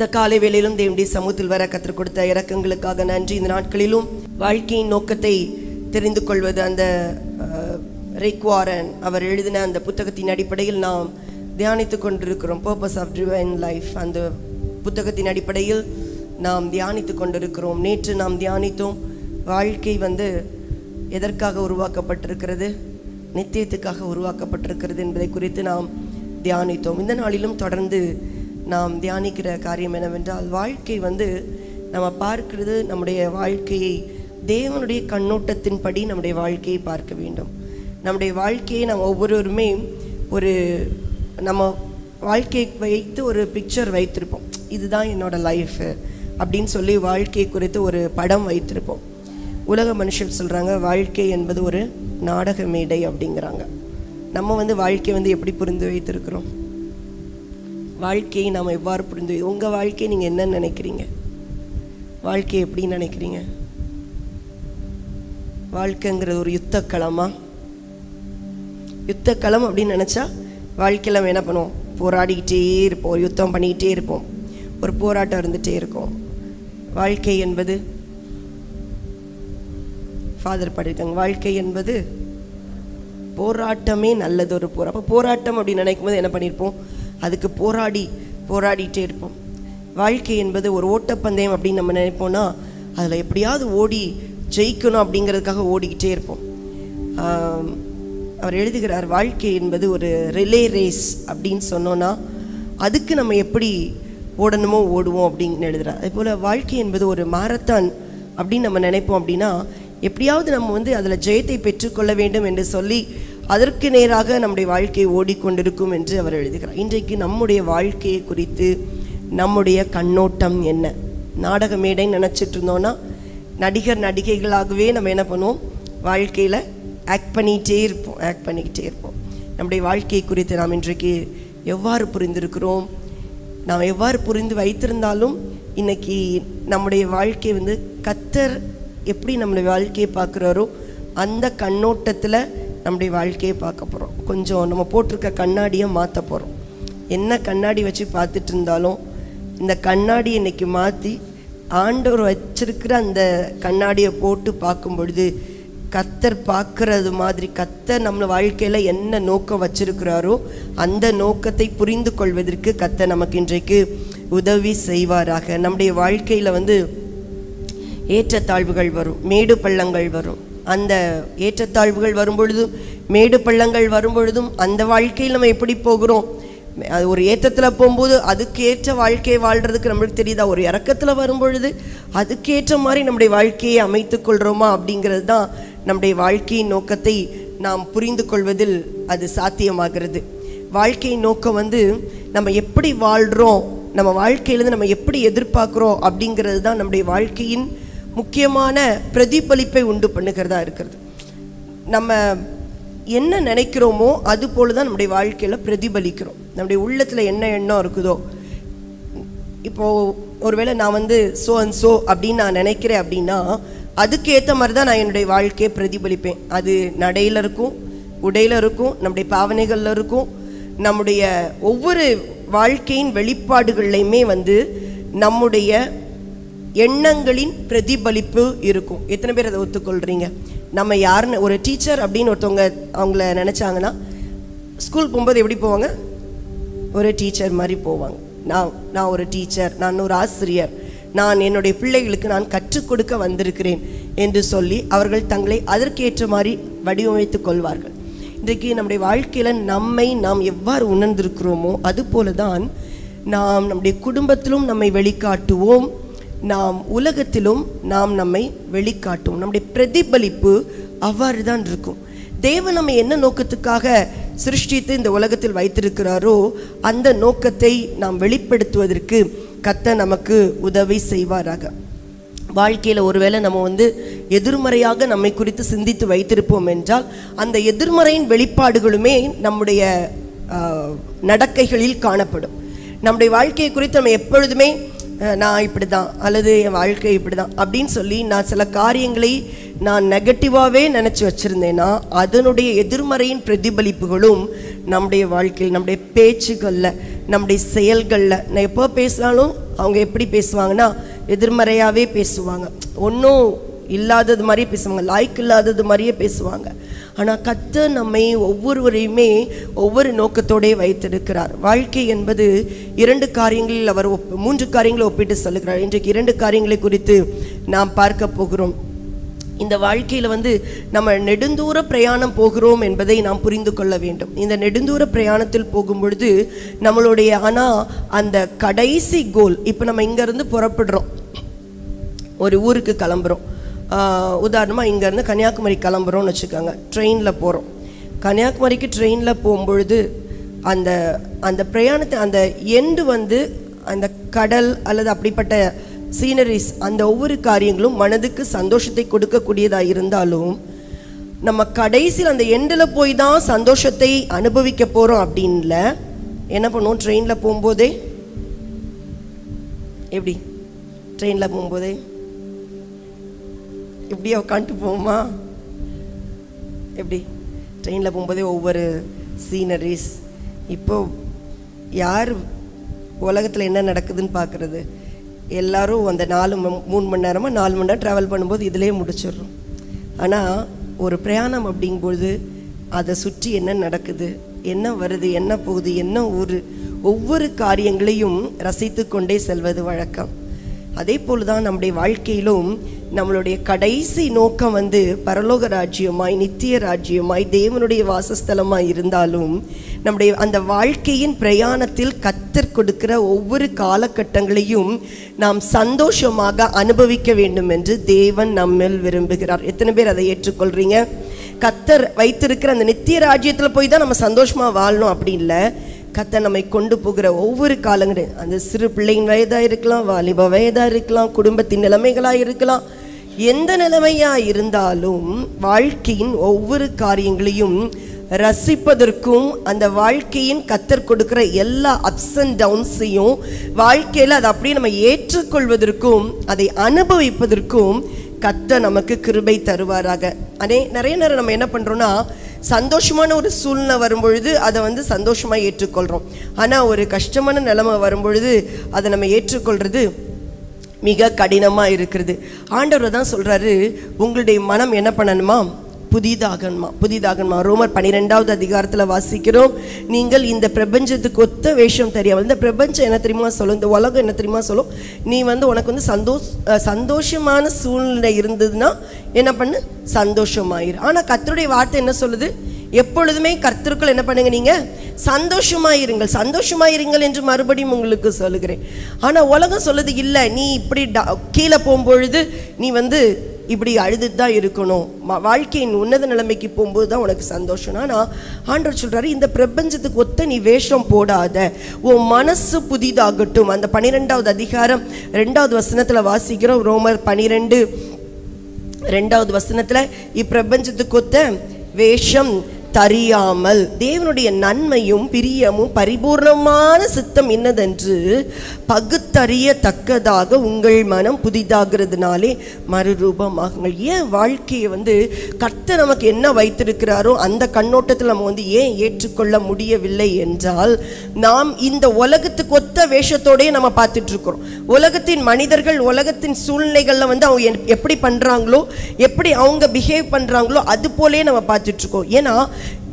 இந்த காலை வேளையிலும் தேவனுடைய சமூகத்தில் வர கற்றுக் கொடுத்த இரக்கங்களுக்காக நன்றி. இந்த நாட்களிலும் வாழ்க்கையின் நோக்கத்தை தெரிந்து கொள்வது, அந்த ரிக் வாரன் அவர் எழுதின அந்த புத்தகத்தின் அடிப்படையில் நாம் தியானித்து கொண்டிருக்கிறோம். பர்பஸ் ஆஃப் டிவைன் லைஃப், அந்த புத்தகத்தின் அடிப்படையில் நாம் தியானித்து கொண்டிருக்கிறோம். நேற்று நாம் தியானித்தோம், வாழ்க்கை எதற்காக உருவாக்கப்பட்டிருக்கிறது, நித்தியத்துக்காக உருவாக்கப்பட்டிருக்கிறது என்பதை குறித்து நாம் தியானித்தோம். இந்த நாளிலும் தொடர்ந்து நாம் தியானிக்கிற காரியம் என்னவென்றால், வாழ்க்கை நம்ம பார்க்கிறது, நம்முடைய வாழ்க்கையை தேவனுடைய கண்ணோட்டத்தின்படி நம்முடைய வாழ்க்கையை பார்க்க வேண்டும். நம்முடைய வாழ்க்கையை நாம் ஒவ்வொருவருமே நம்ம வாழ்க்கையை வைத்து ஒரு பிக்சர் வைத்திருப்போம். இதுதான் என்னோட லைஃப் அப்படின்னு சொல்லி வாழ்க்கை குறித்து ஒரு படம் வைத்திருப்போம். உலக மனுஷர் சொல்கிறாங்க, வாழ்க்கை என்பது ஒரு நாடக மேடை அப்படிங்கிறாங்க. நம்ம வாழ்க்கையை எப்படி புரிந்து வைத்திருக்கிறோம்? வாழ்க்கையை நாம் எவ்வாறு புரிந்து, உங்கள் வாழ்க்கையை நீங்கள் என்ன நினைக்கிறீங்க? வாழ்க்கையை எப்படி நினைக்கிறீங்க? வாழ்க்கைங்கிறது ஒரு யுத்த களமா? யுத்த களம் அப்படின்னு நினச்சா வாழ்க்கையில் நம்ம என்ன பண்ணுவோம்? போராடிக்கிட்டே இருப்போம், யுத்தம் பண்ணிக்கிட்டே இருப்போம், ஒரு போராட்டம் இருந்துகிட்டே இருக்கும். வாழ்க்கை என்பது ஃபாதர் படிருக்காங்க, வாழ்க்கை என்பது போராட்டமே நல்லது. ஒரு அப்போ போராட்டம் அப்படின்னு நினைக்கும் போது என்ன பண்ணியிருப்போம்? அதுக்கு போராடிட்டே இருப்போம். வாழ்க்கை என்பது ஒரு ஓட்டப்பந்தயம் அப்படின்னு நம்ம நினைப்போம்னா அதில் எப்படியாவது ஓடி ஜெயிக்கணும் அப்படிங்கிறதுக்காக ஓடிக்கிட்டே இருப்போம். அவர் எழுதுகிறார், வாழ்க்கை என்பது ஒரு ரிலே ரேஸ் அப்படின்னு சொன்னோன்னா அதுக்கு நம்ம எப்படி ஓடணுமோ ஓடுவோம் அப்படின்னு எழுதுகிறார். அதுபோல் வாழ்க்கை என்பது ஒரு மாரத்தான் அப்படின்னு நம்ம நினைப்போம். அப்படின்னா எப்படியாவது நம்ம அதில் ஜெயத்தை பெற்றுக்கொள்ள வேண்டும் என்று சொல்லி அதற்கு நேராக நம்முடைய வாழ்க்கை ஓடிக்கொண்டிருக்கும் என்று அவர் எழுதுகிறார். இன்றைக்கு நம்முடைய வாழ்க்கையை குறித்து நம்முடைய கண்ணோட்டம் என்ன? நாடக மேடைன்னு நினச்சிட்டு இருந்தோன்னா நடிகர் நடிகைகளாகவே நம்ம என்ன பண்ணுவோம்? வாழ்க்கையில் ஆக்ட் பண்ணிக்கிட்டே இருப்போம். நம்முடைய வாழ்க்கையை குறித்து நாம் இன்றைக்கு எவ்வாறு புரிந்திருக்கிறோம்? நாம் எவ்வாறு புரிந்து வைத்திருந்தாலும் இன்றைக்கி நம்முடைய வாழ்க்கை கர்த்தர் எப்படி நம்முடைய வாழ்க்கையை பார்க்குறாரோ அந்த கண்ணோட்டத்தில் நம்முடைய வாழ்க்கையை பார்க்க போகிறோம். கொஞ்சம் நம்ம போட்டிருக்க கண்ணாடியை மாற்ற போகிறோம். என்ன கண்ணாடி வச்சு பார்த்துட்டு இருந்தாலும் இந்த கண்ணாடி இன்றைக்கி மாற்றி ஆண்டவர் வச்சிருக்கிற அந்த கண்ணாடியை போட்டு பார்க்கும் பொழுது கர்த்தர் பார்க்கறது மாதிரி, கர்த்தர் நம்ம வாழ்க்கையில் என்ன நோக்கம் வச்சிருக்கிறாரோ அந்த நோக்கத்தை புரிந்து கொள்வதற்கு கர்த்தர் நமக்கு இன்றைக்கு உதவி செய்வாராக. நம்முடைய வாழ்க்கையில் ஏற்றத்தாழ்வுகள் வரும், மேடு பள்ளங்கள் வரும். அந்த ஏற்றத்தாழ்வுகள் வரும்பொழுதும் மேடு பள்ளங்கள் வரும்பொழுதும் அந்த வாழ்க்கையில் நம்ம எப்படி போகிறோம்? அது ஒரு ஏற்றத்தில் போகும்போது அதுக்கேற்ற வாழ்க்கையை வாழ்கிறதுக்கு நம்மளுக்கு தெரியுதா? ஒரு இறக்கத்தில் வரும்பொழுது அதுக்கேற்ற மாதிரி நம்முடைய வாழ்க்கையை அமைத்து கொள்கிறோமா அப்படிங்கிறது தான் நம்முடைய வாழ்க்கையின் நோக்கத்தை நாம் புரிந்து கொள்வதில் அது சாத்தியமாகிறது. வாழ்க்கையின் நோக்கம் நம்ம எப்படி வாழ்கிறோம், நம்ம வாழ்க்கையிலேருந்து நம்ம எப்படி எதிர்பார்க்குறோம் அப்படிங்கிறது தான் நம்முடைய வாழ்க்கையின் முக்கியமான பிரதிபலிப்பை உண்டு பண்ணுகிறதா இருக்கிறது. நம்ம என்ன நினைக்கிறோமோ அது போல தான் நம்முடைய வாழ்க்கையில் பிரதிபலிக்கிறோம். நம்முடைய உள்ளத்தில் என்ன எண்ணம் இருக்குதோ, இப்போது ஒருவேளை நான் சோ அண்ட் சோ அப்படின்னு நான் நினைக்கிறேன் அப்படின்னா அதுக்கு ஏற்ற மாதிரி தான் நான் என்னுடைய வாழ்க்கையை பிரதிபலிப்பேன். அது நடையில் இருக்கும், உடையில் இருக்கும், நம்முடைய பாவனைகளில் இருக்கும், நம்முடைய ஒவ்வொரு வாழ்க்கையின் வெளிப்பாடுகள்லையுமே நம்முடைய எண்ணங்களின் பிரதிபலிப்பு இருக்கும். எத்தனை பேர் அதை ஒத்துக்கொள்கிறீங்க? நம்ம யாருன்னு ஒரு டீச்சர் அப்படின்னு ஒருத்தவங்க அவங்கள நினச்சாங்கன்னா ஸ்கூல் போகும்போது எப்படி போவாங்க? ஒரு டீச்சர் மாதிரி போவாங்க. நான் ஒரு டீச்சர், நான் ஒரு ஆசிரியர், நான் என்னுடைய பிள்ளைகளுக்கு நான் கற்றுக் கொடுக்க வந்திருக்கிறேன் என்று சொல்லி அவர்கள் தங்களை அதற்கேற்ற மாதிரி வடிவமைத்து கொள்வார்கள். இன்றைக்கு நம்முடைய வாழ்க்கையில் நாம் எவ்வாறு உணர்ந்திருக்கிறோமோ அதுபோல தான் நாம் நம்முடைய குடும்பத்திலும் நம்மை வெளிக்காட்டுவோம், நாம் உலகத்திலும் நாம் நம்மை வெளிக்காட்டுவோம். நம்முடைய பிரதிபலிப்பு அவ்வாறு தான் இருக்கும். தேவன் நம்ம என்ன நோக்கத்துக்காக சிருஷ்டித்து இந்த உலகத்தில் வைத்திருக்கிறாரோ அந்த நோக்கத்தை நாம் வெளிப்படுத்துவதற்கு கர்த்தர் நமக்கு உதவி செய்வாராக. வாழ்க்கையில் ஒருவேளை நம்ம எதிர்மறையாக நம்மை குறித்து சிந்தித்து வைத்திருப்போம் என்றால் அந்த எதிர்மறையின் வெளிப்பாடுகளுமே நம்முடைய நடக்கைகளில் காணப்படும். நம்முடைய வாழ்க்கையை குறித்து நம்ம எப்பொழுதுமே நான் இப்படி தான் அல்லது என் வாழ்க்கை இப்படி தான் அப்படின்னு சொல்லி நான் சில காரியங்களை நான் நெகட்டிவாகவே நினச்சி வச்சுருந்தேன்னா அதனுடைய எதிர்மறையின் பிரதிபலிப்புகளும் நம்முடைய வாழ்க்கையில், நம்முடைய பேச்சுகளில், நம்முடைய செயல்களில், நான் எப்போ பேசினாலும் அவங்க எப்படி பேசுவாங்கன்னா எதிர்மறையாகவே பேசுவாங்க, ஒன்றும் இல்லாதது மாதிரியே பேசுவாங்க, லாய்க்கு இல்லாதது மாதிரியே பேசுவாங்க. ஆனால் கர்த்தர் நம்மை ஒவ்வொருவரையுமே ஒவ்வொரு நோக்கத்தோடே வைத்திருக்கிறார். வாழ்க்கை என்பது 2 காரியங்களில் அவர் 3 காரியங்களை ஒப்பிட்டு சொல்லுகிறார். இன்றைக்கு 2 காரியங்களை குறித்து நாம் பார்க்க போகிறோம். இந்த வாழ்க்கையில் நம்ம நெடுந்தூர பிரயாணம் போகிறோம் என்பதை நாம் புரிந்து கொள்ள வேண்டும். இந்த நெடுந்தூர பிரயாணத்தில் போகும் பொழுது நம்மளுடைய அந்த கடைசி கோல், இப்போ நம்ம இங்கேருந்து புறப்படுறோம், ஒரு ஊருக்கு கிளம்புறோம். உதாரணமாக இங்கேருந்து கன்னியாகுமரி கிளம்புறோம்னு வச்சுக்கோங்க, ட்ரெயினில் போகிறோம். கன்னியாகுமரிக்கு ட்ரெயினில் போகும்பொழுது அந்த அந்த பிரயாணத்தை அந்த எண்டு அந்த கடல் அல்லது அப்படிப்பட்ட சீனரிஸ், அந்த ஒவ்வொரு காரியங்களும் மனதுக்கு சந்தோஷத்தை கொடுக்கக்கூடியதாக இருந்தாலும் நம்ம கடைசியில் அந்த எண்டில் போய் தான் சந்தோஷத்தை அனுபவிக்க போகிறோம் அப்படின்ல என்ன பண்ணுவோம்? ட்ரெயினில் போகும்போதே எப்படி ட்ரெயினில் போகும்போதே இப்படியே உட்காந்துட்டு போவோமா? எப்படி ட்ரெயினில் போகும்போதே ஒவ்வொரு சீனரிஸ், இப்போ யார் உலகத்தில் என்ன நடக்குதுன்னு பார்க்குறது? எல்லாரும் அந்த 3 மணி நேரமாக 4 மணி நேரம் ட்ராவல் பண்ணும்போது இதிலே முடிச்சிடுறோம். ஆனால் ஒரு பிரயாணம் அப்படிங்கும்போது அதை சுற்றி என்ன நடக்குது, என்ன வருது, என்ன போகுது, என்ன ஊர், ஒவ்வொரு காரியங்களையும் ரசித்து கொண்டே செல்வது வழக்கம். அதே போல் தான் நம்முடைய வாழ்க்கையிலும் நம்மளுடைய கடைசி நோக்கம் பரலோக ராஜ்யமாய், நித்திய ராஜ்யமாய், தேவனுடைய வாசஸ்தலமாய் இருந்தாலும் நம்முடைய அந்த வாழ்க்கையின் பிரயாணத்தில் கர்த்தர் கொடுக்கிற ஒவ்வொரு காலகட்டங்களையும் நாம் சந்தோஷமாக அனுபவிக்க வேண்டும் என்று தேவன் நம்மில் விரும்புகிறார். எத்தனை பேர் அதை ஏற்றுக்கொள்றீங்க? கர்த்தர் வைத்திருக்கிற அந்த நித்திய ராஜ்யத்தில் போய் தான் நம்ம சந்தோஷமாக வாழணும் அப்படி இல்லை. கர்த்தர் நம்மை கொண்டு போகிற ஒவ்வொரு காலங்களும், அந்த சிறு பிள்ளையின் வயதாக இருக்கலாம், வாலிப வயதாக இருக்கலாம், குடும்பத்தின் நிலைமைகளாக இருக்கலாம், எந்த நிலைமையாக இருந்தாலும் வாழ்க்கையின் ஒவ்வொரு காரியங்களையும் ரசிப்பதற்கும் அந்த வாழ்க்கையின் கர்த்தர் கொடுக்கிற எல்லா அப்ஸ் அண்ட் டவுன்ஸையும் வாழ்க்கையில் அதை அப்படியே நம்ம ஏற்றுக்கொள்வதற்கும் அதை அனுபவிப்பதற்கும் கர்த்தர் நமக்கு கிருபை தருவாராக. நிறைய நேரம் நம்ம என்ன பண்ணுறோன்னா, சந்தோஷமான ஒரு சூழ்நிலை வரும்பொழுது அதை சந்தோஷமாக ஏற்றுக்கொள்கிறோம். ஆனால் ஒரு கஷ்டமான நிலைமை வரும்பொழுது அதை நம்ம ஏற்றுக்கொள்கிறது மிக கடினமாக இருக்கிறது. ஆண்டவர் தான் சொல்கிறாரு, உங்களுடைய மனம் என்ன பண்ணணுமா? புதிதாகணுமா. ரோமர் 12வது அதிகாரத்தில் வாசிக்கிறோம், நீங்கள் இந்த பிரபஞ்சத்துக்கு ஒத்த வேஷம் தெரியாமல், இந்த பிரபஞ்சம் என்ன தெரியுமா சொல்லும், இந்த உலகம் என்ன தெரியுமா சொல்லும், நீ உனக்கு சந்தோஷமான சூழ்நிலை இருந்ததுன்னா என்ன பண்ணு, சந்தோஷமாயிரு. ஆனால் கர்த்தருடைய வார்த்தை என்ன சொல்லுது? எப்பொழுதுமே கர்த்தருக்குள் என்ன பண்ணுங்க, நீங்க சந்தோஷமாயிருங்கள் என்று மறுபடியும் உங்களுக்கு சொல்லுகிறேன். ஆனால் உலகம் சொல்லுது இல்லை, நீ இப்படி கீழே போகும்பொழுது நீ இப்படி அழுதுட்டு தான் இருக்கணும், வாழ்க்கையின் உன்னத நிலைமைக்கு போகும்போது தான் உனக்கு சந்தோஷம். ஆனால் ஆண்டவர் சொல்கிறாரு, இந்த பிரபஞ்சத்துக்கு ஒத்த நீ வேஷம் போடாத, உன் மனசு புதிதாகட்டும். அந்த 12வது அதிகாரம் 2வது வசனத்தில் வாசிக்கிறோம். ரோமர் 12 2வது வசனத்தில், இப்பிரபஞ்சத்துக்கு ஒத்த வேஷம் தறியாமல் தேவனுடைய நன்மையும் பிரியமும் பரிபூர்ணமான சித்தம் என்னதென்று பகுத்தறியத்தக்கதாக உங்கள் மனம் புதிதாகிறதுனாலே மறுரூபமாகுங்கள். ஏன் வாழ்க்கையை கர்த்தர் நமக்கு என்ன வைத்திருக்கிறாரோ அந்த கண்ணோட்டத்தில் நம்ம ஏன் ஏற்றுக்கொள்ள முடியவில்லை என்றால், நாம் இந்த உலகத்துக்கு ஒத்த வேஷத்தோடய நம்ம பார்த்துட்டு இருக்கிறோம். உலகத்தின் மனிதர்கள் உலகத்தின் சூழ்நிலைகளில் அவங்க எப்படி பண்ணுறாங்களோ, எப்படி அவங்க பிஹேவ் பண்ணுறாங்களோ அது போலே நம்ம பார்த்துட்டு இருக்கோம். ஏன்னா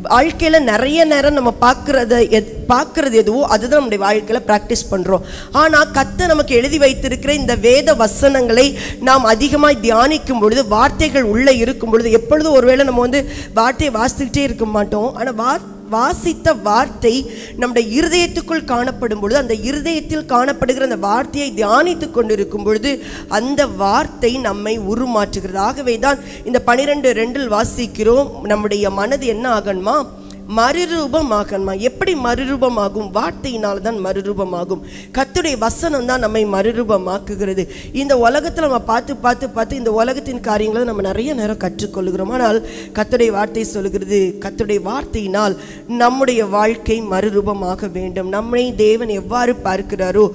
வாழ்க்கையில் நிறைய நேரம் நம்ம பார்க்கறது எதுவோ அதுதான் நம்முடைய வாழ்க்கையில் ப்ராக்டிஸ் பண்ணுறோம். ஆனால் கர்த்தர் நமக்கு எழுதி வைத்திருக்கிற இந்த வேத வசனங்களை நாம் அதிகமாக தியானிக்கும் பொழுது, வார்த்தைகள் உள்ளே இருக்கும் பொழுது, எப்பொழுதும் ஒருவேளை நம்ம வார்த்தையை வாசித்துக்கிட்டே இருக்க மாட்டோம். ஆனால் வாசித்த வார்த்தை நம்முடைய இருதயத்துக்குள் காணப்படும் பொழுது, அந்த இருதயத்தில் காணப்படுகிற அந்த வார்த்தையை தியானித்து கொண்டிருக்கும் பொழுது அந்த வார்த்தை நம்மை உருமாற்றுகிறது. ஆகவே தான் இந்த 12:2 வாசிக்கிறோம், நம்முடைய மனது என்ன ஆகணுமா, மறுரூபமாகணுமா. எப்படி மறுரூபமாகும்? வார்த்தையினால் தான் மறுரூபமாகும். கர்த்தருடைய வசனம் தான் நம்மை மறுரூபமாக்குகிறது. இந்த உலகத்தில் நம்ம பார்த்து இந்த உலகத்தின் காரியங்களை நம்ம நிறைய நேரம் கற்றுக்கொள்கிறோம். ஆனால் கர்த்தருடைய வார்த்தை சொல்கிறது, கர்த்தருடைய வார்த்தையினால் நம்முடைய வாழ்க்கை மறுரூபமாக வேண்டும். நம்மை தேவன் எவ்வாறு பார்க்கிறாரோ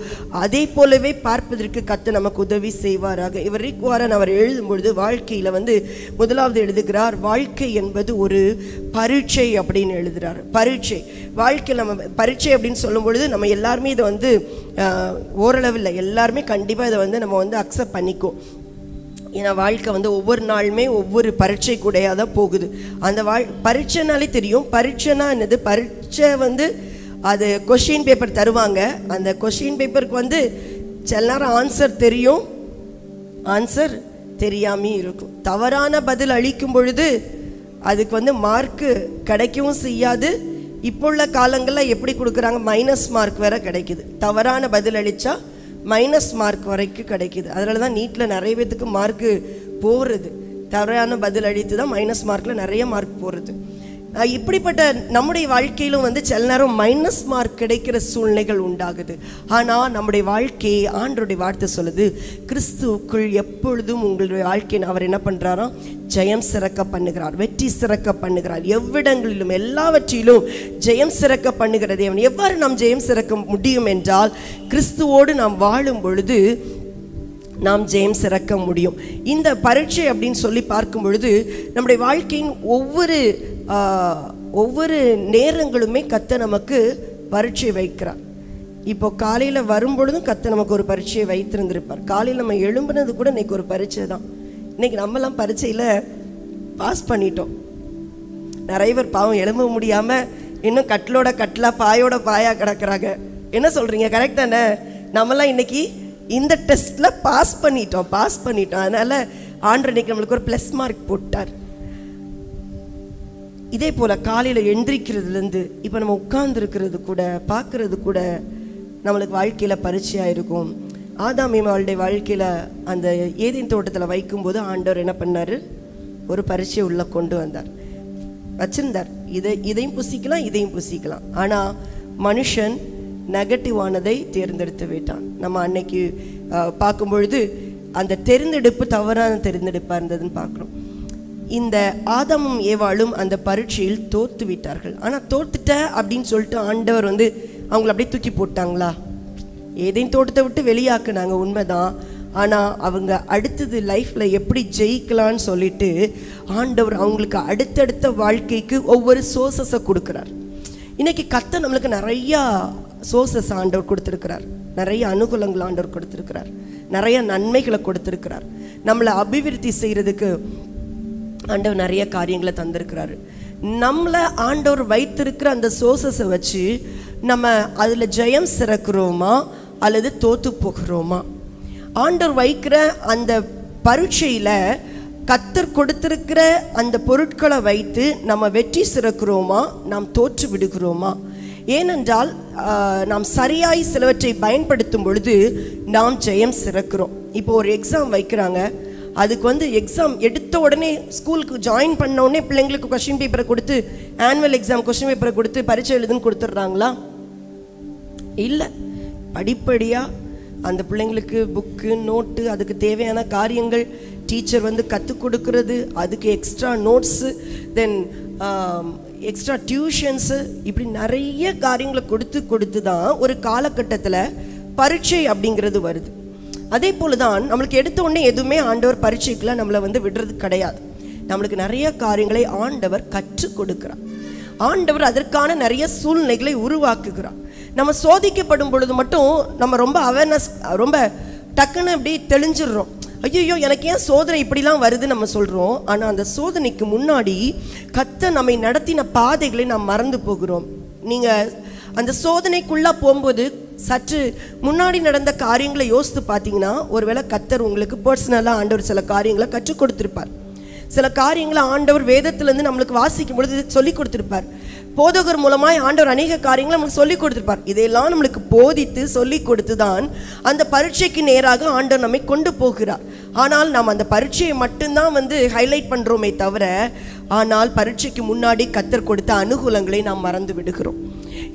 அதே போலவே பார்ப்பதற்கு கர்த்தர் நமக்கு உதவி செய்வாராக. இவர் ரிக் வாரன் அவர் எழுதும் பொழுது வாழ்க்கையில் முதலாவது எழுதுகிறார், வாழ்க்கை என்பது ஒரு பரீட்சை அப்படின்னு எழுதுறாரு. பரீட்சை வாழ்க்கையில் நம்ம பரீட்சை அப்படின்னு சொல்லும் பொழுது நம்ம எல்லாருமே இதை வந்து ஓரளவு இல்லை, எல்லாருமே கண்டிப்பாக இதை வந்து நம்ம வந்து அக்செப்ட் பண்ணிக்கும். ஏன்னா வாழ்க்கை வந்து ஒவ்வொரு நாளுமே ஒவ்வொரு பரீட்சை கூடையாக தான் போகுது. அந்த பரீட்சைனாலே தெரியும். பரீட்சைனா என்னது? பரீட்சை வந்து அது கொஷின் பேப்பர் தருவாங்க. அந்த கொஷின் பேப்பருக்கு வந்து சில நேரம் ஆன்சர் தெரியும், ஆன்சர் தெரியாமே இருக்கும். தவறான பதில் அளிக்கும் பொழுது அதுக்கு வந்து மார்க்கு கிடைக்கவும் செய்யாது. இப்போ உள்ள காலங்களில் எப்படி கொடுக்குறாங்க, மைனஸ் மார்க் வேற கிடைக்குது. தவறான பதில் அளித்தா மைனஸ் மார்க் வரைக்கும் கிடைக்குது. அதனால தான் நீட்டில் நிறைய பேத்துக்கு மார்க்கு போகிறது. தவறான பதில் அளித்து தான் மைனஸ் மார்க்கில் நிறைய மார்க் போகிறது. இப்படிப்பட்ட நம்முடைய வாழ்க்கையிலும் வந்து சில நேரம் மைனஸ் மார்க் கிடைக்கிற சூழ்நிலைகள் உண்டாகுது. ஆனால் நம்முடைய வாழ்க்கையை ஆண்டவருடைய வார்த்தை சொல்லுது, கிறிஸ்துவுக்குள் எப்பொழுதும் உங்களுடைய வாழ்க்கையை அவர் என்ன பண்ணுறாரோ ஜெயம் சிறக்க பண்ணுகிறார், வெற்றி சிறக்க பண்ணுகிறார். எவ்விடங்களிலும் எல்லாவற்றிலும் ஜெயம் சிறக்க பண்ணுகிற தேவன். எவ்வாறு நாம் ஜெயம் சிறக்க முடியும் என்றால், கிறிஸ்துவோடு நாம் வாழும் பொழுது நாம் ஜெயம் சிறக்க முடியும். இந்த பரீட்சை அப்படின்னு சொல்லி பார்க்கும் பொழுது நம்முடைய வாழ்க்கையின் ஒவ்வொரு நேரங்களுமே கர்த்தர் நமக்கு பரீட்சை வைக்கிறார். இப்போ காலையில் வரும் பொழுதும் கர்த்தர் நமக்கு ஒரு பரீட்சையை வைத்திருந்திருப்பார். காலையில் நம்ம எழும்புனது கூட இன்னைக்கு ஒரு பரீட்சை தான். இன்னைக்கு நம்மலாம் பரீட்சையில் பாஸ் பண்ணிட்டோம். நிறைய பேர் பாவம் எழும்ப முடியாமல் இன்னும் கட்டிலா பாயோட பாயா கிடக்குறாங்க. என்ன சொல்கிறீங்க? கரெக்ட் தானே? நம்மலாம் இன்னைக்கு இந்த டெஸ்ட்டில் பாஸ் பண்ணிட்டோம். அதனால் ஆண்டவர் இன்னைக்கு நம்மளுக்கு ஒரு ப்ளஸ் மார்க் போட்டார். இதே போல் காலையில் எந்திரிக்கிறதுலேருந்து இப்போ நம்ம உட்கார்ந்துருக்கிறது கூட, பார்க்குறது கூட நம்மளுக்கு வாழ்க்கையில் பரீட்சையாக இருக்கும். ஆதாம் ஏவாளுடைய வாழ்க்கையில் அந்த ஏதேன் தோட்டத்தில் வைக்கும்போது ஆண்டவர் என்ன பண்ணார்? ஒரு பரீட்சையை உள்ளே கொண்டு வச்சிருந்தார். இதையும் புசிக்கலாம். ஆனால் மனுஷன் நெகட்டிவானதை தேர்ந்தெடுத்து விட்டான். நம்ம அன்னைக்கு பார்க்கும்பொழுது அந்த தெரிந்தெடுப்பு தவறான தெரிந்தெடுப்பாக இருந்ததுன்னு பார்க்குறோம். இந்த ஆதாமும் ஏவாளும் அந்த பரீட்சையில் தோற்று விட்டார்கள். ஆனால் தோத்துட்ட அப்படின்னு சொல்லிட்டு ஆண்டவர் வந்து அவங்கள அப்படியே தூக்கி போட்டாங்களா? ஏதேன் தோட்டத்தை விட்டு வெளியாக்குனாங்க, உண்மைதான். ஆனால் அவங்க அடுத்தது லைஃப்பில் எப்படி ஜெயிக்கலான்னு சொல்லிட்டு ஆண்டவர் அவங்களுக்கு அடுத்தடுத்த வாழ்க்கைக்கு ஒவ்வொரு சோர்சஸை கொடுக்குறார். இன்றைக்கி கர்த்தர் நம்மளுக்கு நிறையா சோர்சஸ் ஆண்டவர் கொடுத்துருக்கிறார். நிறைய அனுகூலங்கள் ஆண்டவர் கொடுத்துருக்கிறார். நிறைய நன்மைகளை கொடுத்துருக்கிறார். நம்மளை அபிவிருத்தி செய்கிறதுக்கு ஆண்டவர் நிறைய காரியங்களை தந்திருக்கிறாரு. நம்மளை ஆண்டவர் வைத்திருக்கிற அந்த சோர்சஸை வச்சு நம்ம அதில் ஜெயம் சிறக்கிறோமா அல்லது தோற்று போகிறோமா? ஆண்டவர் வைக்கிற அந்த பரீட்சையில் கர்த்தர் கொடுத்திருக்கிற அந்த பொருட்களை வைத்து நம்ம வெற்றி சிறக்கிறோமா, நாம் தோற்று விடுகிறோமா? ஏனென்றால் நாம் சரியாய் சிலவற்றை பயன்படுத்தும் பொழுது நாம் ஜெயம் சிறக்கிறோம். இப்போ ஒரு எக்ஸாம் வைக்கிறாங்க. அதுக்கு வந்து எக்ஸாம் எடுத்த உடனே ஸ்கூலுக்கு ஜாயின் பண்ண உடனே பிள்ளைங்களுக்கு கொஸ்டின் பேப்பரை கொடுத்து, ஆனுவல் எக்ஸாம் கொஸ்டின் பேப்பரை கொடுத்து பரீட்சை எழுதுன்னு கொடுத்துட்றாங்களா? இல்லை. படிப்படியாக அந்த பிள்ளைங்களுக்கு புக்கு, நோட்டு, அதுக்கு தேவையான காரியங்கள் டீச்சர் வந்து கற்றுக் கொடுக்கறது, அதுக்கு எக்ஸ்ட்ரா நோட்ஸு, தென் எக்ஸ்ட்ரா டியூஷன்ஸு, இப்படி நிறைய காரியங்களை கொடுத்து தான் ஒரு காலகட்டத்தில் பரீட்சை அப்படிங்கிறது வருது. அதே போல தான் நம்மளுக்கு எடுத்த உடனே எதுவுமே ஆண்டவர் பரீட்சைக்குலாம் நம்மளை வந்து விடுறது கிடையாது. நம்மளுக்கு நிறைய காரியங்களை ஆண்டவர் கற்றுக் கொடுக்கிறார். ஆண்டவர் அதற்கான நிறைய சூழ்நிலைகளை உருவாக்குகிறார். நம்ம சோதிக்கப்படும் பொழுது மட்டும் நம்ம ரொம்ப அவேர்னஸ், ரொம்ப டக்குன்னு அப்படி தெளிஞ்சிடுறோம். ஐயோ எனக்கு ஏன் சோதனை இப்படிலாம் வருதுன்னு நம்ம சொல்கிறோம். ஆனால் அந்த சோதனைக்கு முன்னாடி கர்த்தர் நம்மை நடத்தின பாதைகளை நாம் மறந்து போகிறோம். நீங்கள் அந்த சோதனைக்குள்ளே போகும்போது சற்று முன்னாடி நடந்த காரியங்களை யோசித்து பார்த்தீங்கன்னா, ஒருவேளை கர்த்தர் உங்களுக்கு பர்சனலாக ஆண்டவர் சில காரியங்களை கற்றுக் கொடுத்துருப்பார். சில காரியங்களை ஆண்டவர் வேதத்திலேருந்து நம்மளுக்கு வாசிக்கும் பொழுது சொல்லி கொடுத்துருப்பார். போதகர் மூலமாய் ஆண்டவர் அநேக காரியங்களை நம்மளுக்கு சொல்லி கொடுத்துருப்பார். இதையெல்லாம் நம்மளுக்கு போதித்து சொல்லி கொடுத்து தான் அந்த பரீட்சைக்கு நேராக ஆண்டவர் நம்மை கொண்டு போகிறார். ஆனால் நாம் அந்த பரீட்சையை மட்டும்தான் வந்து ஹைலைட் பண்ணுறோமே தவிர, ஆனால் பரீட்சைக்கு முன்னாடி கர்த்தர் கொடுத்த அனுகூலங்களை நாம் மறந்து விடுகிறோம்.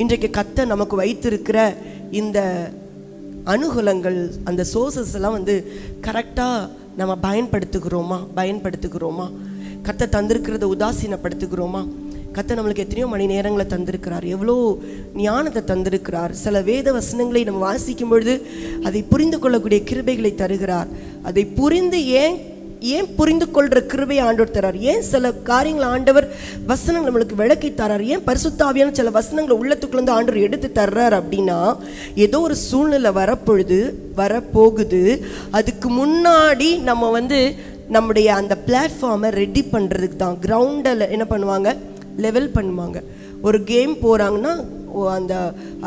இன்றைக்கு கர்த்தர் நமக்கு வைத்திருக்கிற இந்த அனுகூலங்கள், அந்த சோர்சஸ் எல்லாம் வந்து கரெக்டாக நம்ம பயன்படுத்துகிறோமா? கர்த்தர் தந்திருக்கிறத உதாசீனப்படுத்துகிறோமா? கர்த்தர் நம்மளுக்கு எத்தனையோ மணி நேரங்களை தந்திருக்கிறார், எவ்வளோ ஞானத்தை தந்திருக்கிறார். சில வேத வசனங்களை நம்ம வாசிக்கும் பொழுது அதை புரிந்து கொள்ளக்கூடிய கிருபைகளை தருகிறார். அதை புரிந்து ஏன் ஏன் புரிந்து கொள்கிற கிருபையை ஆண்டவர் தரார், ஏன் சில காரியங்களை ஆண்டவர் வசனங்கள் நம்மளுக்கு விளக்கி தரார், ஏன் பரிசுத்த ஆவியான சில வசனங்களை உள்ளத்துக்குள்ளேருந்து ஆண்டவர் எடுத்து தர்றார் அப்படின்னா, ஏதோ ஒரு சூழ்நிலை வரப்போகுது, அதுக்கு முன்னாடி நம்ம வந்து நம்முடைய அந்த பிளாட்ஃபார்மை ரெடி பண்ணுறதுக்கு தான். கிரவுண்டில் என்ன பண்ணுவாங்க, லெவல் பண்ணுவாங்க. ஒரு கேம் போகிறாங்கன்னா அந்த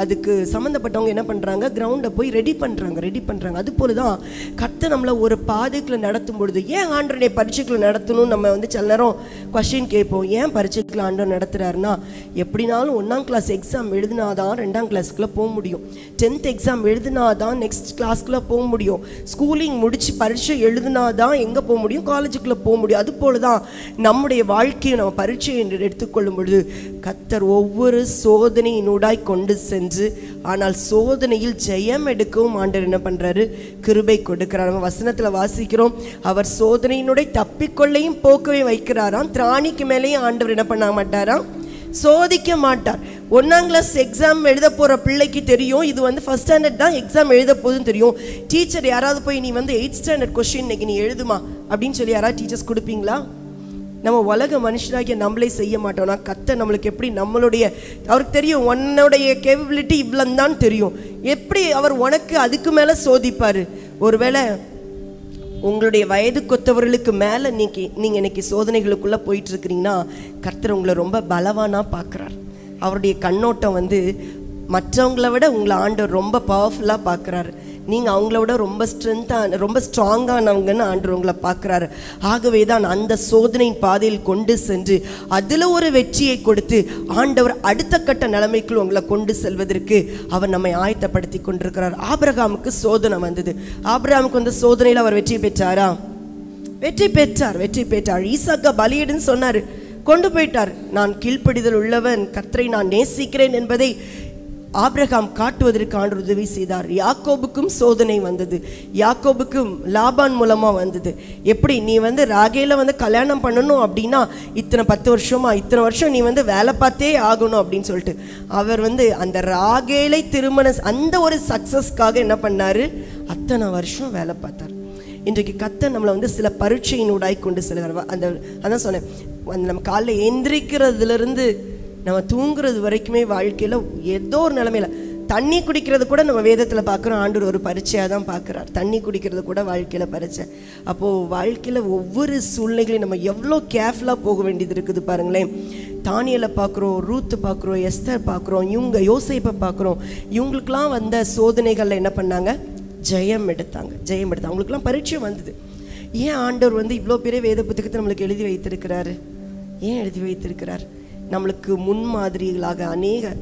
அதுக்கு சம்மந்தப்பட்டவங்க என்ன பண்ணுறாங்க, கிரவுண்டை போய் ரெடி பண்ணுறாங்க. அது போல தான் கர்த்தர் நம்மளை ஒரு பாதைக்குள்ளே நடத்தும் பொழுது, ஏன் ஆண்டவருடைய பரீட்சைக்குள்ளே நடத்தணும் நம்ம வந்து சில நேரம் கொஸ்டின் கேட்போம். ஏன் பரீட்சைக்குள்ளே ஆண்டவர் நடத்துகிறாருன்னா, எப்படினாலும் 1ஆம் கிளாஸ் எக்ஸாம் எழுதினாதான் 2ஆம் கிளாஸுக்குள்ளே போக முடியும், 10th எக்ஸாம் எழுதினாதான் நெக்ஸ்ட் கிளாஸ்க்குள்ளே போக முடியும், ஸ்கூலிங் முடித்து பரீட்சை எழுதினாதான் எங்கே போக முடியும், காலேஜுக்குள்ளே போக முடியும். அது போல தான் நம்முடைய வாழ்க்கையை நம்ம பரீட்சை என்று எடுத்துக்கொள்ளும் பொழுது கர்த்தர் ஒவ்வொரு சோதனையினூடாய் கொண்டு சென்று, ஆனால் சோதனையில் ஜெயம் எடுக்கவும் ஆண்டவர் என்ன பண்றாரு, கிருபை கொடுக்கிறார். நம்ம வசனத்துல வாசிக்கிறோம், அவர் சோதனையினுடைய தப்பிக்கொள்ளையும் போக்கவே வைக்கிறாராம், திராணிக்கு மேலேயும் ஆண்டவர் என்ன பண்ண மாட்டாராம், சோதிக்க மாட்டார். 1ஆம் கிளாஸ் எக்ஸாம் எழுத போற பிள்ளைக்கு தெரியும் இது வந்து ஃபர்ஸ்ட் ஸ்டாண்டர்ட் தான் எக்ஸாம் எழுத போதுன்னு தெரியும். டீச்சர் யாராவது போய் நீ வந்து 8th ஸ்டாண்டர்ட் கொஸ்டின் இன்னைக்கு நீ எழுதுமா அப்படின்னு சொல்லி யாராவது டீச்சர்ஸ் கொடுப்பீங்களா? நம்ம உலக மனுஷனாகிய நம்மளே செய்ய மாட்டோம்னா, கர்த்தர் நம்மளுக்கு எப்படி நம்மளுடைய, அவருக்கு தெரியும் உன்னுடைய கேப்பபிலிட்டி இவ்வளோன்னு தெரியும், எப்படி அவர் உனக்கு அதுக்கு மேலே சோதிப்பார். ஒருவேளை உங்களுடைய வயது கொத்தவர்களுக்கு மேலே நீங்கள் இன்னைக்கு சோதனைகளுக்குள்ளே போயிட்டுருக்கிறீங்கன்னா, கர்த்தர் உங்களை ரொம்ப பலவானாக பார்க்குறார். அவருடைய கண்ணோட்டம் வந்து மற்றவங்கள விட உங்களை ஆண்டவர் ரொம்ப பவர்ஃபுல்லாக பார்க்குறாரு. நீங்கள் அவங்கள விட ரொம்ப ஸ்ட்ராங்கானவங்கன்னு ஆண்டவர் உங்களை பார்க்குறாரு. ஆகவே தான் அந்த சோதனையின் பாதையில் கொண்டு சென்று அதில் ஒரு வெற்றியை கொடுத்து ஆண்டவர் அடுத்த கட்ட நிலைமைக்குள் உங்களை கொண்டு செல்வதற்கு அவர் நம்மை ஆயத்தப்படுத்தி கொண்டிருக்கிறார். ஆபிரகாமுக்கு சோதனை வந்தது. ஆபிரகாமுக்கு வந்த சோதனையில் அவர் வெற்றி பெற்றாரா? வெற்றி பெற்றார். ஈசாக்கா பலியிடுன்னு சொன்னார், கொண்டு போயிட்டார். நான் கீழ்ப்படிதல் உள்ளவன், கர்த்தரை நான் நேசிக்கிறேன் என்பதை ஆபிரகாம் காட்டுவதற்கு ஆண்டவர் உதவி செய்தார். யாக்கோபுக்கும் சோதனை வந்தது, யாக்கோபுக்கும் லாபான் மூலமா வந்தது. எப்படி நீ வந்து ராகேல வந்து கல்யாணம் பண்ணணும் அப்படின்னா இத்தனை 10 வருஷம் நீ வந்து வேலை பார்த்தே ஆகணும் அப்படின்னு சொல்லிட்டு அவர் வந்து அந்த ராகேலை அந்த ஒரு சக்சஸ்க்காக என்ன பண்ணாரு, அத்தனை வருஷம் வேலை பார்த்தார். இன்றைக்கு கர்த்தர் நம்மளை வந்து சில பரீட்சையினூடாய் கொண்டு செல்கிறார். அதான் சொன்னேன், நம்ம காலைல எந்திரிக்கிறதுலேருந்து நம்ம தூங்குறது வரைக்குமே வாழ்க்கையில் ஏதோ ஒரு நிலைமையில தண்ணி குடிக்கிறது கூட நம்ம வேதத்தில் பார்க்குறோம், ஆண்டவர் ஒரு பரீட்சையாக தான் பார்க்குறார். தண்ணி குடிக்கிறது கூட வாழ்க்கையில் பரீட்சை. அப்போது வாழ்க்கையில் ஒவ்வொரு சூழ்நிலைகளையும் நம்ம எவ்வளோ கேர்ஃபுல்லாக போக வேண்டியது இருக்குது பாருங்களேன். தானியலை பார்க்குறோம், ரூத்து பார்க்குறோம், எஸ்தர் பார்க்குறோம், யோசேப்பை பார்க்குறோம். இவங்களுக்கெல்லாம் வந்த சோதனைகளில் என்ன பண்ணாங்க, ஜெயம் எடுத்தாங்க. அவங்களுக்குலாம் பரீட்சை வந்தது. ஏன் ஆண்டவர் வந்து இவ்வளோ பெரிய வேத புத்தகத்தை நம்மளுக்கு எழுதி வைத்திருக்கிறார்? நம்மளுக்கு முன்மாதிரிகளாக அநேக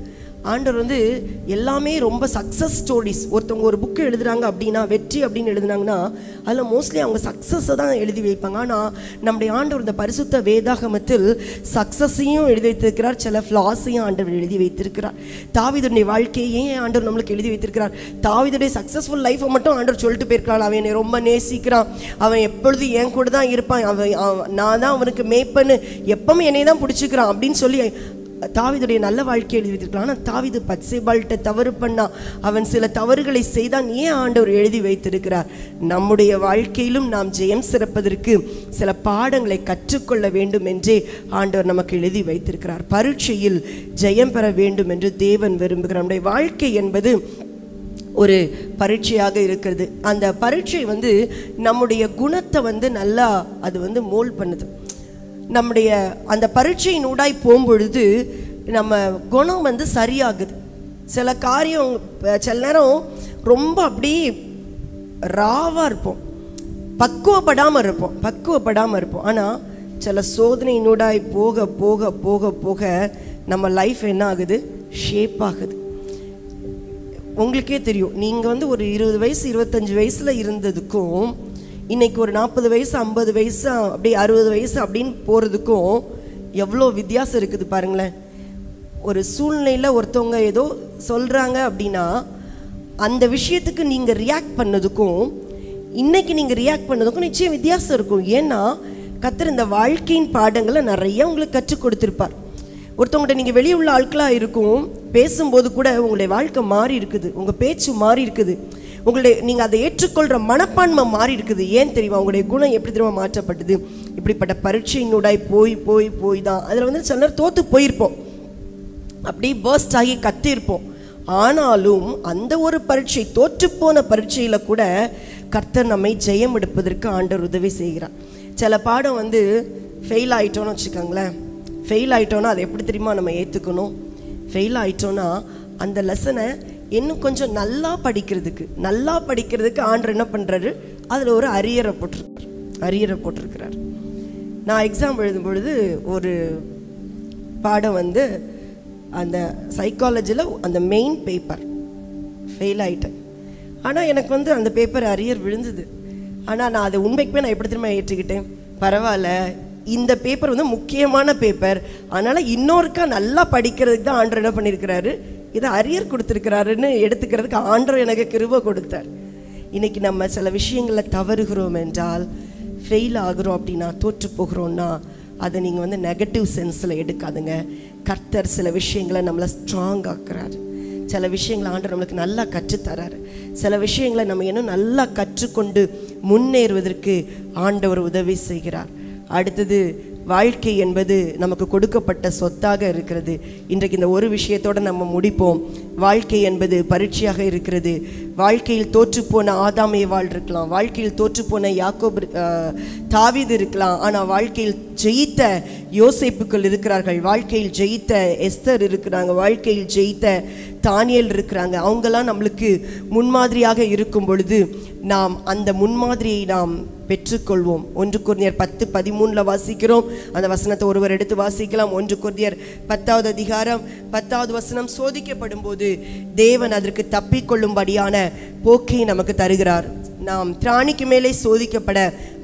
ஆண்டவர் வந்து எல்லாமே ரொம்ப சக்ஸஸ் ஸ்டோரிஸ். ஒருத்தவங்க ஒரு புக்கு எழுதுறாங்க அப்படின்னா, வெற்றி அப்படின்னு எழுதுனாங்கன்னா அதில் மோஸ்ட்லி அவங்க சக்ஸஸை தான் எழுதி வைப்பாங்க. ஆனால் நம்முடைய ஆண்டவர் இந்த பரிசுத்த வேதாகமத்தில் சக்ஸஸையும் எழுதி வைத்திருக்கிறார், சில ஃப்ளாஸையும் ஆண்டவர் எழுதி வைத்திருக்கிறார். தாவீதுடைய வாழ்க்கையை ஏன் ஆண்டவர் நம்மளுக்கு எழுதி வைத்திருக்கிறார்? தாவீதுடைய சக்ஸஸ்ஃபுல் லைஃப்பை மட்டும் ஆண்டவர் சொல்லிட்டு போயிருக்கிறார். அவன் என்னை ரொம்ப நேசிக்கிறான், அவன் எப்பொழுது என் கூட தான் இருப்பான், நான் தான் அவனுக்கு மேய்ப்பன்னு, எப்பவுமே என்னை தான் பிடிச்சிக்கிறான் அப்படின்னு சொல்லி தாவீதுடைய நல்ல வாழ்க்கையை எழுதி வைத்திருக்கலாம். ஆனால் தாவீது பத்சேபாள்கிட்ட தவறு பண்ணா, அவன் சில தவறுகளை செய்தான். ஏன் ஆண்டவர் எழுதி வைத்திருக்கிறார்? நம்முடைய வாழ்க்கையிலும் நாம் ஜெயம் சிறப்பதற்கு சில பாடங்களை கற்றுக்கொள்ள வேண்டும் என்றே ஆண்டவர் நமக்கு எழுதி வைத்திருக்கிறார். பரீட்சையில் ஜெயம் பெற வேண்டும் என்று தேவன் விரும்புகிறார். நம்முடைய வாழ்க்கை என்பது ஒரு பரீட்சையாக இருக்கிறது. அந்த பரீட்சை வந்து நம்முடைய குணத்தை வந்து நல்லா அது வந்து மோல்ட் பண்ணுது. நம்முடைய அந்த பரீட்சையின் ஊடாய் போகும்பொழுது நம்ம குணம் வந்து சரியாகுது. சில காரியம் சில நேரம் ரொம்ப அப்படி ராவாக இருப்போம், பக்குவப்படாமல் இருப்போம். ஆனால் சில சோதனையினூடாய் போக போக போக போக நம்ம லைஃப் என்ன ஆகுது, ஷேப் ஆகுது. உங்களுக்கே தெரியும், நீங்கள் வந்து ஒரு 20 வயசு 25 வயசில் இருந்ததுக்கும் இன்றைக்கி ஒரு 40 வயசு 50 வயசு அப்படி 60 வயசு அப்படின்னு போகிறதுக்கும் எவ்வளோ வித்தியாசம் இருக்குது பாருங்களேன். ஒரு சூழ்நிலையில் ஒருத்தவங்க ஏதோ சொல்கிறாங்க அப்படின்னா அந்த விஷயத்துக்கு நீங்கள் ரியாக்ட் பண்ணதுக்கும் இன்றைக்கி நீங்கள் ரியாக்ட் பண்ணதுக்கும் நிச்சயம் வித்தியாசம் இருக்கும். ஏன்னா கர்த்தர் இந்த வாழ்க்கையின் பாடங்களை நிறைய உங்களுக்கு கற்றுக் கொடுத்துருப்பார். ஒருத்தவங்கள்ட்ட நீங்கள் வெளியே உள்ள ஆட்களாக இருக்கும், பேசும்போது கூட உங்களுடைய வாழ்க்கை மாறி இருக்குது, உங்கள் பேச்சு மாறி இருக்குது. நீங்கள் அதை ஏற்றுக்கொள்கிற மனப்பான்மை மாறி இருக்குது. ஏன் தெரியுமா? உங்களுடைய குணம் எப்படி தெரியுமா மாற்றப்பட்டது? இப்படிப்பட்ட பரீட்சையினுடாய் போய் போய் போய் தான் அதில் வந்து சில நேரம் தோற்று போயிருப்போம், அப்படி பர்ஸ்ட் ஆகி கத்திருப்போம். ஆனாலும் அந்த ஒரு பரீட்சை, தோற்றுப்போன பரீட்சையில் கூட கர்த்தர் நம்மை ஜெயம் எடுப்பதற்கு ஆண்டவர் உதவி செய்கிறார். சில பாடம் வந்து ஃபெயில் ஆகிட்டோன்னு வச்சுக்கோங்களேன். ஃபெயில் ஆகிட்டோன்னா அதை எப்படி தெரியுமா நம்ம ஏற்றுக்கணும்? ஃபெயில் ஆகிட்டோன்னா அந்த லெசனை இன்னும் கொஞ்சம் நல்லா படிக்கிறதுக்கு ஆண்டவர் என்ன பண்ணுறாரு? அதில் ஒரு அரியரை போட்டிருக்கிறார். நான் எக்ஸாம் எழுதும் பொழுது ஒரு பாடம் வந்து அந்த சைக்காலஜியில் அந்த மெயின் பேப்பர் ஃபெயில் ஆகிட்டேன். ஆனால் எனக்கு வந்து அந்த பேப்பர் அரியர் விழுந்தது. ஆனால் நான் அதை உண்மைக்குமே நான் எப்படி திரும்ப ஏற்றுக்கிட்டேன், பரவாயில்ல இந்த பேப்பர் வந்து முக்கியமான பேப்பர், அதனால் இன்னொருக்கா நல்லா படிக்கிறதுக்கு தான் ஆண்டவர் என்ன பண்ணியிருக்கிறாரு, இதை அரியர் கொடுத்துருக்கிறாருன்னு எடுத்துக்கிறதுக்கு ஆண்டவர் எனக்கு கிருபை கொடுத்தார். இன்றைக்கி நம்ம சில விஷயங்களில் தவறுகிறோம் என்றால், ஃபெயில் ஆகிறோம் அப்படின்னா, தோற்று போகிறோன்னா, அதை நீங்கள் வந்து நெகட்டிவ் சென்ஸில் எடுக்காதுங்க. கர்த்தர் சில விஷயங்களை நம்மளை ஸ்ட்ராங் ஆக்குறாரு. சில விஷயங்களை ஆண்டவர் நம்மளுக்கு நல்லா கற்றுத்தராரு. சில விஷயங்களை நம்ம இன்னும் நல்லா கற்றுக்கொண்டு முன்னேறுவதற்கு ஆண்டவர் உதவி செய்கிறார். அடுத்தது, வாழ்க்கை என்பது நமக்கு கொடுக்கப்பட்ட சொத்தாக இருக்கிறது. இன்றைக்கு இந்த ஒரு விஷயத்தோடு நம்ம முடிப்போம். வாழ்க்கை என்பது பரீட்சையாக இருக்கிறது. வாழ்க்கையில் தோற்றுப்போன ஆதாமை இருக்கலாம், வாழ்க்கையில் தோற்றுப்போன யாக்கோபு தாவீது இருக்கலாம், ஆனால் வாழ்க்கையில் ஜெயித்த யோசேப்புக்கள் இருக்கிறார்கள், வாழ்க்கையில் ஜெயித்த எஸ்தர் இருக்கிறாங்க, வாழ்க்கையில் ஜெயித்த தானியேல் இருக்கிறாங்க. அவங்கெல்லாம் நம்மளுக்கு முன்மாதிரியாக இருக்கும் பொழுது நாம் அந்த முன்மாதிரியை நாம் பெற்றுக்கொள்வோம். 1 கொரிந்தியர் 10:13 வாசிக்கிறோம். அந்த வசனத்தை ஒருவர் எடுத்து வாசிக்கலாம். 1 கொரிந்தியர் 10வது அதிகாரம் 10வது வசனம். சோதிக்கப்படும் போது தேவன் அதற்கு தப்பிக்கொள்ளும்படியான போக்கை நமக்கு தருகிறார். நாம் திராணிக்கு மேலே சோதிக்கப்பட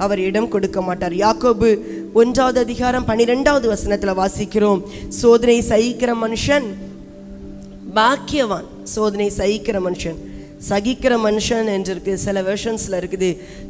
அவர் இடம் கொடுக்க மாட்டார். யாக்கோபு 1வது அதிகாரம் 12வது வசனத்தில் வாசிக்கிறோம், சோதனை சகிக்கிற மனுஷன் பாக்கியவான். சோதனை சகிக்கிற மனுஷன், சகிக்கிற மனுஷன் என்று இருக்குது. சில வெர்ஷன்ஸில் இருக்குது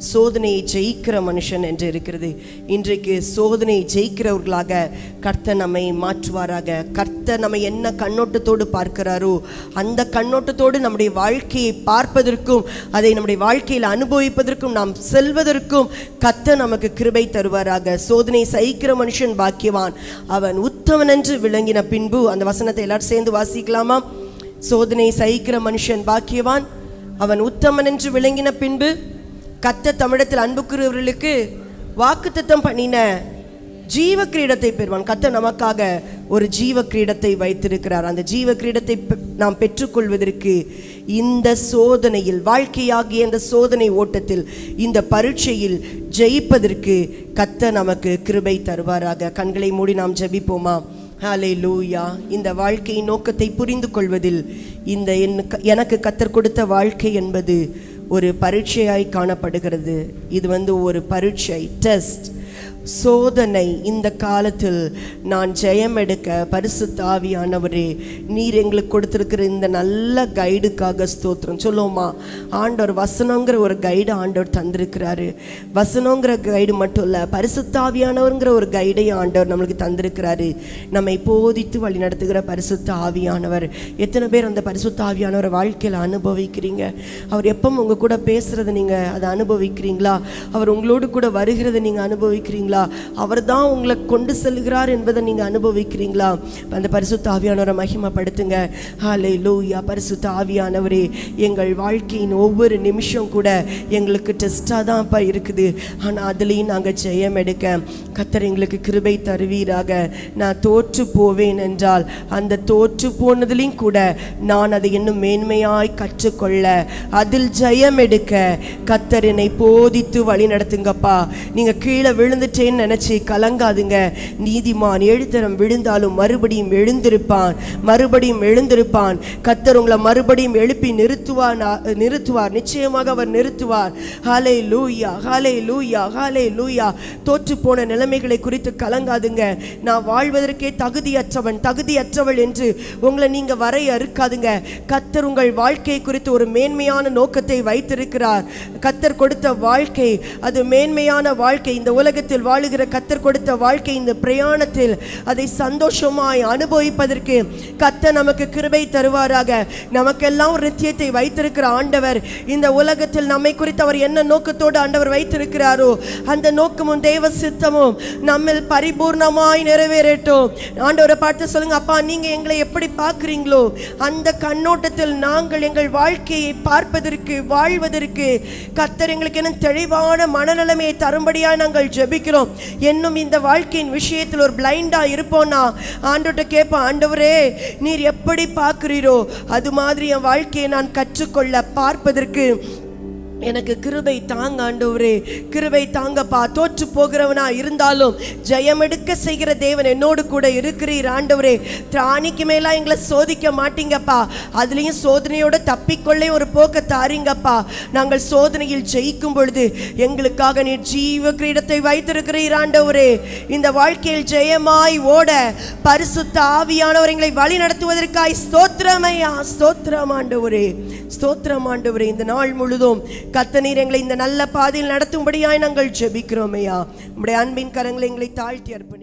சோதனையை ஜெயிக்கிற மனுஷன் என்று இருக்கிறது. இன்றைக்கு சோதனையை ஜெயிக்கிறவர்களாக கர்த்தர் நம்மை மாற்றுவாராக. கர்த்தர் நம்ம என்ன கண்ணோட்டத்தோடு பார்க்கிறாரோ அந்த கண்ணோட்டத்தோடு நம்முடைய வாழ்க்கையை பார்ப்பதற்கும் அதை நம்முடைய வாழ்க்கையில் அனுபவிப்பதற்கும் நாம் செல்வதற்கும் கர்த்தர் நமக்கு கிருபை தருவாராக. சோதனை சகிக்கிற மனுஷன் பாக்கியவான், அவன் உத்தமன் என்று விளங்கின பின்பு. அந்த வசனத்தை எல்லாரும் சேர்ந்து வாசிக்கலாமா? சோதனை சகிக்கிற மனுஷன் பாக்கியவான், அவன் உத்தமன் என்று விளங்கின பின்பு கர்த்தர் தம்மிடத்தில் அன்புக்குரியவர்களுக்கு வாக்குத்தத்தம் பண்ணின ஜீவ கிரீடத்தை பெறுவான். கர்த்தர் நமக்காக ஒரு ஜீவ கிரீடத்தை வைத்திருக்கிறார். அந்த ஜீவ கிரீடத்தை நாம் பெற்றுக்கொள்வதற்கு இந்த சோதனையில், வாழ்க்கையாகிய இந்த சோதனை ஓட்டத்தில், இந்த பரீட்சையில் ஜெயிப்பதற்கு கர்த்தர் நமக்கு கிருபை தருவாராக. கண்களை மூடி நாம் ஜெபிப்போமா? ஹல்லேலூயா. இந்த வாழ்க்கையின் நோக்கத்தை புரிந்து கொள்வதில் இந்த எனக்கு கர்த்தர் கொடுத்த வாழ்க்கை என்பது ஒரு பரீட்சையாய் காணப்படுகிறது. இது வந்து ஒரு பரீட்சை, டெஸ்ட், சோதனை. இந்த காலத்தில் நான் ஜெயம் எடுக்க பரிசுத்த ஆவியானவரே நீர் எங்களுக்கு கொடுத்திருக்கிற இந்த நல்ல கைடுக்காக ஸ்தோத்திரம் சொல்லுவோமா? ஆண்டவர் வசனங்கிற ஒரு கைடு ஆண்டவர் தந்திருக்கிறாரு. வசனங்கிற கைடு மட்டும் இல்லை, பரிசுத்த ஆவியானவருங்கிற ஒரு கைடையும் ஆண்டவர் நம்மளுக்கு தந்திருக்கிறாரு. நம்மை போதித்து வழி நடத்துகிற பரிசுத்த ஆவியானவர். எத்தனை பேர் அந்த பரிசுத்த ஆவியானவரை வாழ்க்கையில் அனுபவிக்கிறீங்க? அவர் எப்பவும் உங்க கூட பேசுறதை நீங்க அதை அனுபவிக்கிறீங்களா? அவர் உங்களோடு கூட வருகிறதை நீங்க அனுபவிக்கிறீங்களா? அவர் தான் உங்களை கொண்டு செல்கிறார் என்பதை நீங்க அனுபவிக்கிறீங்களா? அந்த பரிசுத்த ஆவியானவரை மகிமைப்படுத்துங்க. ஹல்லேலூயா. பரிசுத்த ஆவியானவரே, எங்கள் வாழ்க்கையின் ஒவ்வொரு நிமிஷம் கூட எங்களுக்கு டெஸ்டாக தான்ப்பா இருக்குது, ஆனால் அதுலேயும் நாங்கள் ஜெயம் எடுக்க கர்த்தர் எங்களுக்கு கிருபை தருவீராக. நான் தோற்று போவேன் என்றால் அந்த தோற்று போனதிலையும் கூட நான் அதை இன்னும் மேன்மையாய் கற்றுக்கொள்ள, அதில் ஜெயம் எடுக்க கர்த்தர் என்னை போதித்து வழி நடத்துங்கப்பா. நீங்கள் கீழே விழுந்துட்டேன்னு நினைச்சு கலங்காதுங்க. நீதிமான் 7 தரம் விழுந்தாலும் மறுபடியும் எழுந்திருப்பான், மறுபடியும் எழுந்திருப்பான். கர்த்தர் உங்களை மறுபடியும் எழுப்பி நிறுத்துவார், நிச்சயமாக அவர் நிறுத்துவார். ஹல்லேலூயா, ஹல்லேலூயா, ஹல்லேலூயா. தோற்று போன நிலைமைகளை குறித்து கலங்காதுங்க. நான் வாழ்வதற்கே தகுதியற்றவள் என்று உங்களை நீங்க வரையறுக்காதுங்க. கர்த்தர் உங்கள் வாழ்க்கை குறித்து ஒரு மேன்மையான நோக்கத்தை வைத்திருக்கிறார். கர்த்தர் கொடுத்த வாழ்க்கை அது மேன்மையான வாழ்க்கை. இந்த உலகத்தில் வாழுகிற கர்த்தர் கொடுத்த வாழ்க்கை இந்த பிரயாணத்தில் அதை சந்தோஷமாய் அனுபவிப்பதற்கு கர்த்தர் நமக்கு கிருபை தருவாராக. நமக்கெல்லாம் ஒரு நித்தியத்தை வைத்திருக்கிற ஆண்டவர், இந்த உலகத்தில் நம்மை குறித்து அவர் என்ன நோக்கத்தோடு ஆண்டவர் வைத்திருக்கிறாரோ அந்த நோக்கமும் தேவ சித்தமும் நம்மில் பரிபூர்ணமாய் நிறைவேறட்டும். ஆண்டவரை பார்த்து சொல்லுங்க, அப்பா நீங்க எங்களை எப்படி பார்க்கிறீங்களோ அந்த கண்ணோட்டத்தில் நாங்கள் எங்கள் வாழ்க்கையை பார்ப்பதற்கு வாழ்வதற்கு கர்த்தர் எங்களுக்கு என்ன தெளிவான மனநிலைமையை தரும்படியாக நாங்கள் ஜெபிக்கிறோம். இன்னும் இந்த வாழ்க்கையின் விஷயத்தில் ஒரு பிளைண்டா இருப்போம்னா ஆண்டவர்கிட்ட கேட்போம், ஆண்டவரே நீர் எப்படி பார்க்கிறீரோ அது மாதிரி என் வாழ்க்கையை நான் கற்றுக்கொள்ள பார்ப்பதற்கு எனக்கு கிருபை தாங்க ஆண்டவரே, கிருபை தாங்கப்பா. தோற்று போகிறவனா இருந்தாலும் ஜெயமெடுக்க செய்கிற தேவன் என்னோடு கூட இருக்கிறீர் ஆண்டவரே. திராணிக்கு மேலா எங்களை சோதிக்க மாட்டீங்கப்பா, அதுலேயும் சோதனையோட தப்பிக்கொள்ளே ஒரு போக்க தாரீங்கப்பா. நாங்கள் சோதனையில் ஜெயிக்கும் பொழுது எங்களுக்காக நீர் ஜீவ கிரீடத்தை வைத்திருக்கிறீர் ஆண்டவரே. இந்த வாழ்க்கையில் ஜெயமாய் ஓட பரிசுத்த ஆவியானவர் எங்களை வழி நடத்துவதற்காய் ஸ்தோத்திரமையா, ஸ்தோத்திரம் ஆண்டவரே, ஸ்தோத்திரம் ஆண்டவரே. இந்த நாள் முழுதும் கர்த்தர் நீர் எங்களை இந்த நல்ல பாதையில் நடத்தும்படியாய் நாங்கள் ஜெபிக்கிறோம் ஐயா. உம்முடைய அன்பின் கரங்களை எங்களை தாழ்த்தி அர்ப்பணி